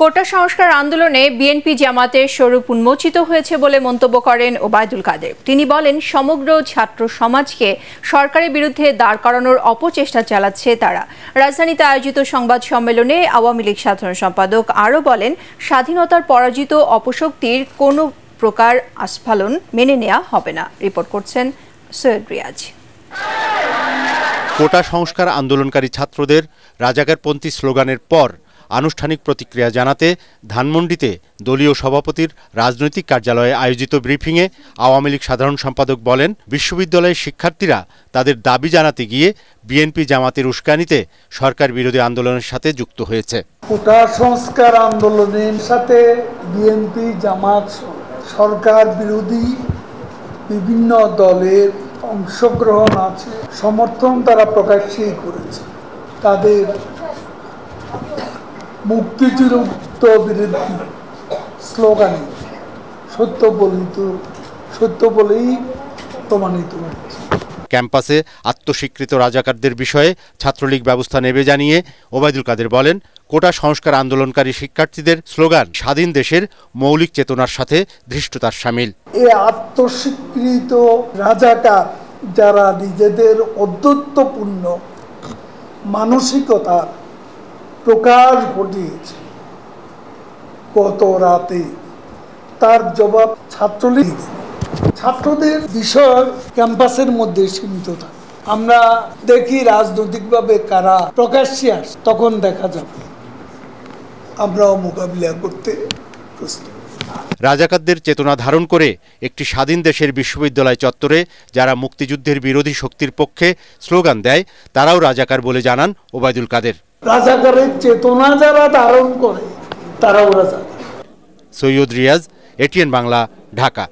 কোটা সংস্কার আন্দোলনে বিএনপি জামাতের স্বরূপ উন্মোচিত হয়েছে বলে মন্তব্য করেন ওবায়দুল কাদের। তিনি বলেন, সমগ্র ছাত্র সমাজকে সরকারের বিরুদ্ধে দাঁড় করানোর অপচেষ্টা চালাচ্ছে তারা। রাজধানীতে আয়োজিত সংবাদ সম্মেলনে আওয়ামী লীগ সাধারণ সম্পাদক আরও বলেন, স্বাধীনতার পরাজিত অপশক্তির কোনো প্রকার আস্ফালন মেনে নেওয়া হবে না। রিপোর্ট করছেন সৈয়দ রিয়াজ। কোটা সংস্কার আন্দোলনকারী ছাত্রদের রাজাকারপন্থী স্লোগানের পর আনুষ্ঠানিক প্রতিক্রিয়া জানাতে ধানমন্ডিতে দলীয় সভাপতির রাজনৈতিক কার্যালয়ে আয়োজিত ব্রিফিংয়ে আওয়ামী লীগ সাধারণ সম্পাদক বলেন, বিশ্ববিদ্যালয়ের শিক্ষার্থীরা তাদের দাবি জানাতে গিয়ে বিএনপি জামাতের উস্কানিতে সরকার বিরোধী আন্দোলনের সাথে যুক্ত হয়েছে। কোটা সংস্কার আন্দোলনের সাথে বিএনপি জামাত সরকার বিরোধী বিভিন্ন দলের অংশগ্রহণ আছে, সমর্থন তারা প্রকাশ্যই করেছে। তাদের মুক্তিযুদ্ধ বিরোধী স্লোগানে সত্য বলেই প্রমাণিত হচ্ছে। ক্যাম্পাসে আত্মস্বীকৃত রাজাকারদের বিষয়ে ছাত্রলীগ ব্যবস্থা নেবে জানিয়ে ওবায়দুল কাদের বলেন, কোটা সংস্কার আন্দোলনকারী শিক্ষার্থীদের স্লোগান স্বাধীন দেশের মৌলিক চেতনার সাথে ধৃষ্টতার শামিল। এই আত্মস্বীকৃত রাজাকার যারা নিজেদের অদ্যত্বপূর্ণ মানসিকতার প্রকাশ ঘটিয়েছে গত রাতে, তার জবাব ছাত্রলীগ। ছাত্রদের বিষয় ক্যাম্পাসের মধ্যে সীমিত থাকে। আমরা দেখি রাজনৈতিকভাবে কারা প্রকাশ্যে আসে, তখন দেখা যাবে আমরাও মোকাবিলা করতে প্রস্তুত। রাজাকারদের চেতনা ধারণ করে একটি স্বাধীন দেশের বিশ্ববিদ্যালয় চত্বরে যারা মুক্তিযুদ্ধের বিরোধী শক্তির পক্ষে স্লোগান দেয় তারাও রাজাকার বলে জানান ওবায়দুল কাদের। রাজাকারের চেতনা যারা ধারণ করে তারাও রাজাকার। সৈয়দ রিয়াজ, এটিএন বাংলা, ঢাকা।